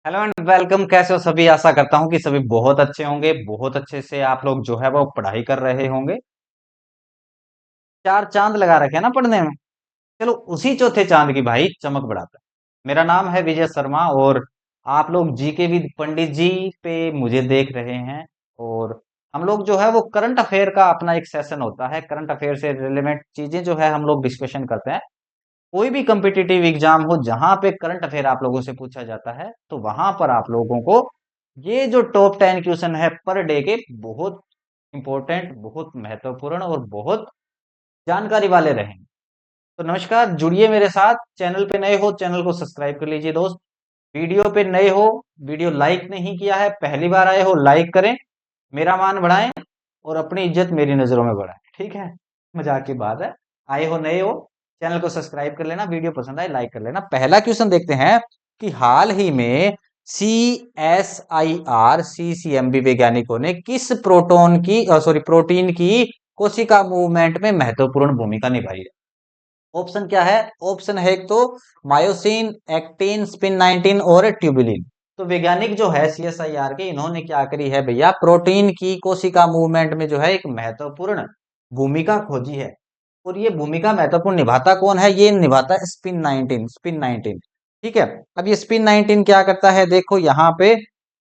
Hello and welcome. कैसे हो सभी? आशा करता हूँ कि सभी बहुत अच्छे होंगे। बहुत अच्छे से आप लोग जो है वो पढ़ाई कर रहे होंगे। चार चांद लगा रखे हैं ना पढ़ने में। चलो उसी चौथे चांद की भाई चमक बढ़ाता है। मेरा नाम है विजय शर्मा और आप लोग जीके विद पंडित जी पे मुझे देख रहे हैं। और हम लोग जो है वो करंट अफेयर का अपना एक सेशन होता है। करंट अफेयर से रिलेवेंट चीजें जो है हम लोग डिस्कशन करते हैं। कोई भी कंपिटिटिव एग्जाम हो जहां पे करंट अफेयर आप लोगों से पूछा जाता है तो वहां पर आप लोगों को ये जो टॉप 10 क्वेश्चन है पर डे के, बहुत इंपॉर्टेंट, बहुत महत्वपूर्ण और बहुत जानकारी वाले रहेंगे। तो नमस्कार, जुड़िए मेरे साथ। चैनल पे नए हो चैनल को सब्सक्राइब कर लीजिए दोस्त। वीडियो पे नए हो, वीडियो लाइक नहीं किया है, पहली बार आए हो, लाइक करें, मेरा मान बढ़ाएं और अपनी इज्जत मेरी नजरों में बढ़ाएं। ठीक है, मजाक की बात है। आए हो नए हो, चैनल को सब्सक्राइब कर लेना, वीडियो पसंद आए लाइक कर लेना। पहला क्वेश्चन देखते हैं कि हाल ही में CSIR CCMB वैज्ञानिकों ने किस प्रोटीन की कोशिका मूवमेंट में महत्वपूर्ण भूमिका निभाई है। ऑप्शन क्या है? ऑप्शन है एक तो मायोसिन, एक्टिन, स्पिन 19 और ट्यूबुलिन। तो वैज्ञानिक जो है CSIR के, इन्होंने क्या करी है भैया, प्रोटीन की कोशिका मूवमेंट में जो है एक महत्वपूर्ण भूमिका खोजी है। और ये भूमिका महत्वपूर्ण निभाता कौन है? ये निभाता है स्पिन 19। ठीक है। अब ये स्पिन 19 क्या करता है, देखो यहाँ पे।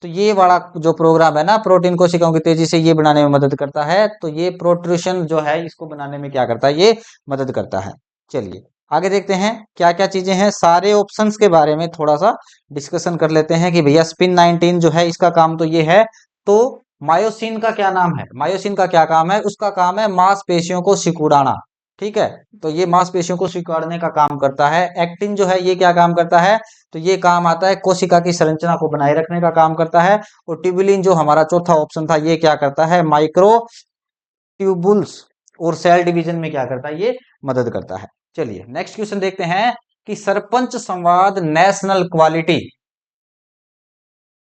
तो ये वाला जो प्रोग्राम है ना, प्रोटीन कोशिकाओं की तेजी से ये बनाने में मदद करता है। तो ये प्रोट्रूशन जो है इसको बनाने में क्या करता है, ये मदद करता है। चलिए आगे देखते हैं क्या क्या चीजें हैं। सारे ऑप्शंस के बारे में थोड़ा सा डिस्कशन कर लेते हैं कि भैया स्पिन 19 जो है इसका काम तो ये है। तो मायोसिन का क्या नाम है? मायोसिन का क्या काम है? उसका काम है मांसपेशियों को सिकुड़ाना। ठीक है। तो ये मांसपेशियों को सिकुड़ने का काम करता है। एक्टिन जो है ये क्या काम करता है? तो ये काम आता है कोशिका की संरचना को बनाए रखने का काम करता है। और ट्यूबुलिन जो हमारा चौथा ऑप्शन था, ये क्या करता है? माइक्रो ट्यूबुल्स और सेल डिवीजन में क्या करता है, ये मदद करता है। चलिए नेक्स्ट क्वेश्चन देखते हैं कि सरपंच संवाद नेशनल क्वालिटी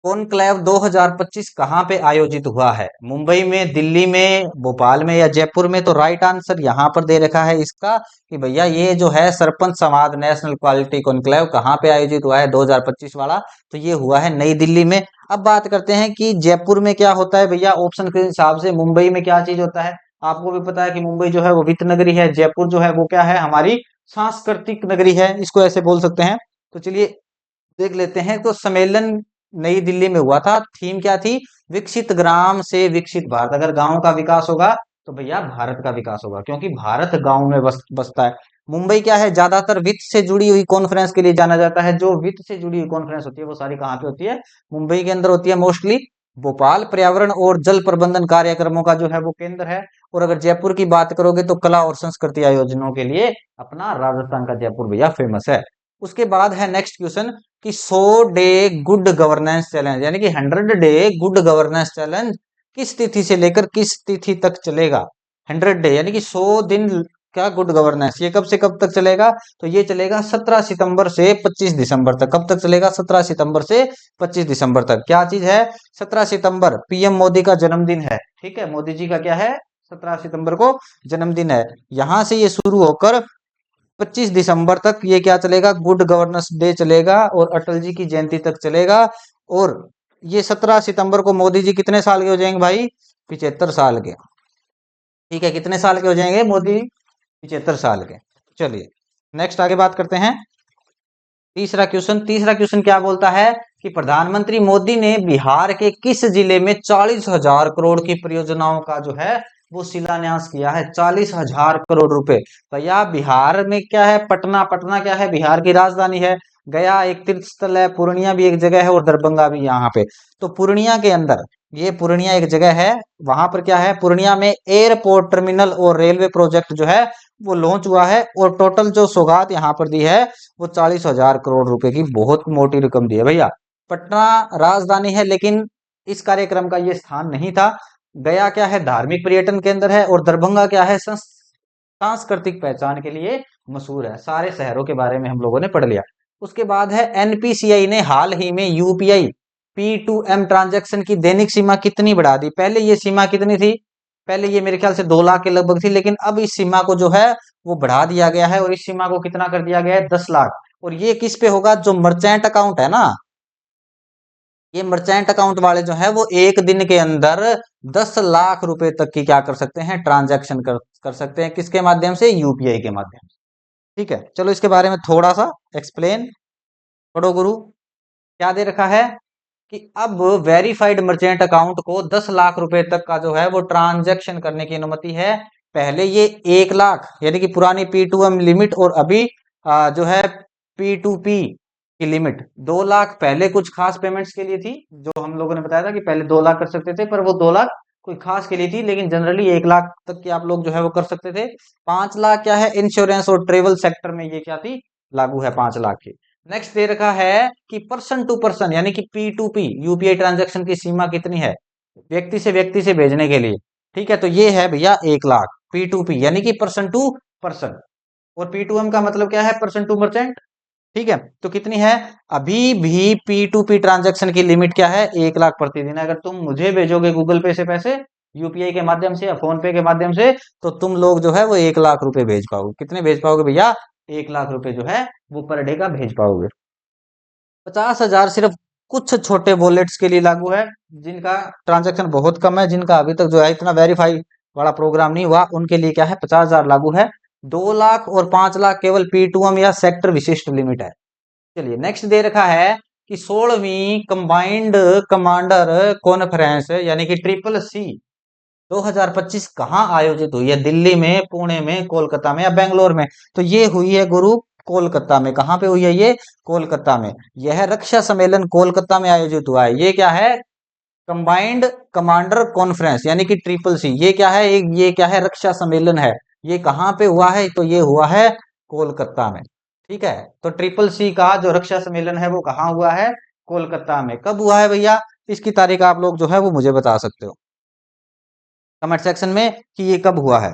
कॉन्क्लेव 2025 कहाँ पे आयोजित हुआ है? मुंबई में, दिल्ली में, भोपाल में या जयपुर में? तो राइट आंसर यहाँ पर दे रखा है इसका कि भैया ये जो है सरपंच संवाद नेशनल क्वालिटी कॉन्क्लेव कहाँ पे आयोजित हुआ है 2025 वाला? तो ये हुआ है नई दिल्ली में। अब बात करते हैं कि जयपुर में क्या होता है भैया। ऑप्शन के हिसाब से मुंबई में क्या चीज होता है? आपको भी पता है कि मुंबई जो है वो वित्त नगरी है। जयपुर जो है वो क्या है, हमारी सांस्कृतिक नगरी है, इसको ऐसे बोल सकते हैं। तो चलिए देख लेते हैं। तो सम्मेलन नई दिल्ली में हुआ था। थीम क्या थी? विकसित ग्राम से विकसित भारत। अगर गांव का विकास होगा तो भैया भारत का विकास होगा, क्योंकि भारत गांव में बसता है। मुंबई क्या है, ज्यादातर वित्त से जुड़ी हुई कॉन्फ्रेंस के लिए जाना जाता है। जो वित्त से जुड़ी हुई कॉन्फ्रेंस होती है वो सारी कहाँ पे होती है? मुंबई के अंदर होती है मोस्टली। भोपाल पर्यावरण और जल प्रबंधन कार्यक्रमों का जो है वो केंद्र है। और अगर जयपुर की बात करोगे तो कला और संस्कृति आयोजनों के लिए अपना राजस्थान का जयपुर भैया फेमस है। उसके बाद है नेक्स्ट क्वेश्चन कि 100 डे गुड गवर्नेंस चैलेंज, यानी कि 100 डे गुड गवर्नेंस चैलेंज किस तिथि से लेकर किस तिथि तक चलेगा? 100 डे यानी कि 100 दिन का गुड गवर्नेंस, ये कब से कब तक चलेगा? तो ये चलेगा 17 सितंबर से 25 दिसंबर तक। कब तक चलेगा? 17 सितंबर से 25 दिसंबर तक। क्या चीज है? 17 सितंबर पीएम मोदी का जन्मदिन है। ठीक है, मोदी जी का क्या है? 17 सितंबर को जन्मदिन है। यहां से ये शुरू होकर 25 दिसंबर तक ये क्या चलेगा? गुड गवर्नेंस डे चलेगा और अटल जी की जयंती तक चलेगा। और ये 17 सितंबर को मोदी जी कितने साल के हो जाएंगे भाई? 75 साल के। ठीक है, कितने साल के हो जाएंगे मोदी? 75 साल के। चलिए नेक्स्ट आगे बात करते हैं। तीसरा क्वेश्चन क्या बोलता है कि प्रधानमंत्री मोदी ने बिहार के किस जिले में 40,000 करोड़ की परियोजनाओं का जो है वो शिलान्यास किया है? 40,000 करोड़ रुपए। भैया बिहार में क्या है? पटना। पटना क्या है? बिहार की राजधानी है। गया एक तीर्थ स्थल है। पूर्णिया भी एक जगह है और दरभंगा भी यहाँ पे। तो पूर्णिया के अंदर, ये पूर्णिया एक जगह है, वहां पर क्या है, पूर्णिया में एयरपोर्ट टर्मिनल और रेलवे प्रोजेक्ट जो है वो लॉन्च हुआ है। और टोटल जो सौगात यहाँ पर दी है वो 40,000 करोड़ रुपए की बहुत मोटी रकम दी है भैया। पटना राजधानी है लेकिन इस कार्यक्रम का ये स्थान नहीं था। गया क्या है, धार्मिक पर्यटन केंद्र है। और दरभंगा क्या है, सांस्कृतिक पहचान के लिए मशहूर है। सारे शहरों के बारे में हम लोगों ने पढ़ लिया। उसके बाद है एनपीसीआई ने हाल ही में यूपीआई P2M ट्रांजैक्शन की दैनिक सीमा कितनी बढ़ा दी? पहले ये सीमा कितनी थी? पहले ये मेरे ख्याल से 2 लाख के लगभग थी, लेकिन अब इस सीमा को जो है वो बढ़ा दिया गया है। और इस सीमा को कितना कर दिया गया है? 10 लाख। और ये किस पे होगा? जो मर्चेंट अकाउंट है ना, ये मर्चेंट अकाउंट वाले जो है वो एक दिन के अंदर 10 लाख रुपए तक की क्या कर सकते हैं, ट्रांजैक्शन कर सकते हैं, किसके माध्यम से, यूपीआई के माध्यम से। ठीक है, चलो इसके बारे में थोड़ा सा एक्सप्लेन। पढ़ो गुरु, क्या दे रखा है कि अब वेरीफाइड मर्चेंट अकाउंट को 10 लाख रुपए तक का जो है वो ट्रांजैक्शन करने की अनुमति है। पहले ये 1 लाख यानी कि पुरानी P2M लिमिट, और अभी जो है P2P की लिमिट 2 लाख पहले कुछ खास पेमेंट्स के लिए थी, जो हम लोगों ने बताया था कि पहले 2 लाख कर सकते थे, पर वो 2 लाख कोई खास के लिए थी, लेकिन जनरली 1 लाख तक की आप लोग जो है वो कर सकते थे। 5 लाख क्या है, इंश्योरेंस और ट्रेवल सेक्टर में ये क्या थी, लागू है 5 लाख की। नेक्स्ट दे रखा है कि पर्सन टू पर्सन यानी कि P2P यूपीआई ट्रांजैक्शन की सीमा कितनी है, व्यक्ति से भेजने के लिए। ठीक है, तो ये है भैया 1 लाख P2P यानी कि पर्सन टू पर्सन, और P2M का मतलब क्या है, पर्सन टू मर्चेंट। ठीक है, तो कितनी है, अभी भी P2P ट्रांजैक्शन की लिमिट क्या है, 1 लाख प्रतिदिन। अगर तुम मुझे भेजोगे गूगल पे से पैसे, यूपीआई के माध्यम से या फोन पे के माध्यम से, तो तुम लोग जो है वो 1 लाख रुपए भेज पाओगे। कितने भेज पाओगे भैया, 1 लाख रुपए जो है वो पर डे का भेज पाओगे। 50,000 सिर्फ कुछ छोटे वॉलेट्स के लिए लागू है, जिनका ट्रांजैक्शन बहुत कम है, जिनका अभी तक जो है इतना वेरीफाई वाला प्रोग्राम नहीं हुआ, उनके लिए क्या है, 50,000 लागू है। 2 लाख और 5 लाख केवल P2M या सेक्टर विशिष्ट लिमिट है। चलिए नेक्स्ट दे रखा है कि 16वीं कंबाइंड कमांडर कॉन्फ्रेंस यानी कि CCC 2025 कहाँ आयोजित हुई है, दिल्ली में, पुणे में, कोलकाता में या बेंगलोर में। तो ये हुई है गुरु कोलकाता में। कहाँ पे हुई है ये, कोलकाता में। यह रक्षा सम्मेलन कोलकाता में आयोजित हुआ है। ये क्या है, कंबाइंड कमांडर कॉन्फ्रेंस यानी कि CCC। ये क्या है, ये क्या है, रक्षा सम्मेलन है। ये कहाँ पे हुआ है, तो ये हुआ है कोलकाता में। ठीक है, तो CCC का जो रक्षा सम्मेलन है वो कहाँ हुआ है, कोलकाता में। कब हुआ है भैया, इसकी तारीख आप लोग जो है वो मुझे बता सकते हो कमेंट सेक्शन में कि ये कब हुआ है।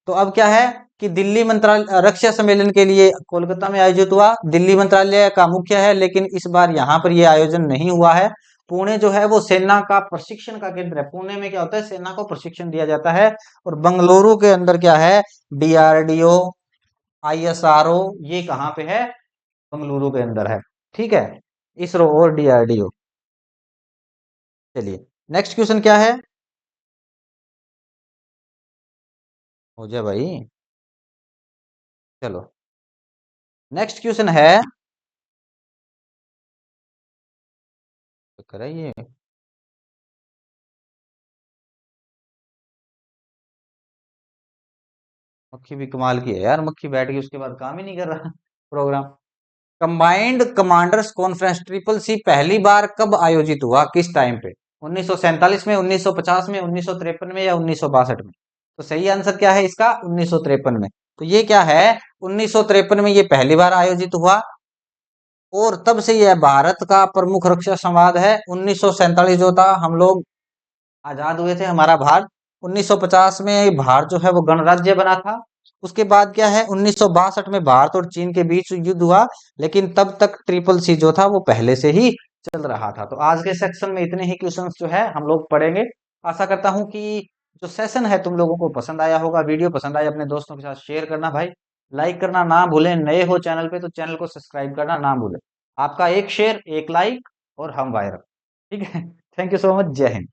तो अब क्या है कि दिल्ली मंत्रालय रक्षा सम्मेलन के लिए कोलकाता में आयोजित हुआ, दिल्ली मंत्रालय का मुख्य है, लेकिन इस बार यहाँ पर ये आयोजन नहीं हुआ है। पुणे जो है वो सेना का प्रशिक्षण का केंद्र है। पुणे में क्या होता है, सेना को प्रशिक्षण दिया जाता है। और बंगलुरु के अंदर क्या है, DRDO, ISRO, ये कहाँ पे है, बंगलुरु के अंदर है। ठीक है, इसरो और DRDO। चलिए नेक्स्ट क्वेश्चन क्या है, हो जाए भाई। चलो नेक्स्ट क्वेश्चन है, तो कराइए। मक्खी भी कमाल की है यार, मक्खी बैठ गई उसके बाद काम ही नहीं कर रहा programme. Combined commanders conference CCC पहली बार कब आयोजित हुआ, किस टाइम पे, 1947 में, 1950 में, 1953 में या 1962 में। तो सही आंसर क्या है इसका, 1953 में। तो ये क्या है, 1953 में ये पहली बार आयोजित हुआ, और तब से यह भारत का प्रमुख रक्षा संवाद है। 1947 जो था, हम लोग आजाद हुए थे, हमारा भारत। 1950 में भारत जो है वो गणराज्य बना था। उसके बाद क्या है, 1962 में भारत और चीन के बीच युद्ध हुआ, लेकिन तब तक CCC जो था वो पहले से ही चल रहा था। तो आज के सेक्शन में इतने ही क्वेश्चंस जो है हम लोग पढ़ेंगे। आशा करता हूं कि जो सेशन है तुम लोगों को पसंद आया होगा। वीडियो पसंद आया अपने दोस्तों के साथ शेयर करना भाई, लाइक करना ना भूलें। नए हो चैनल पे तो चैनल को सब्सक्राइब करना ना भूलें। आपका एक शेयर, एक लाइक और हम वायरल। ठीक है, थैंक यू सो मच, जय हिंद।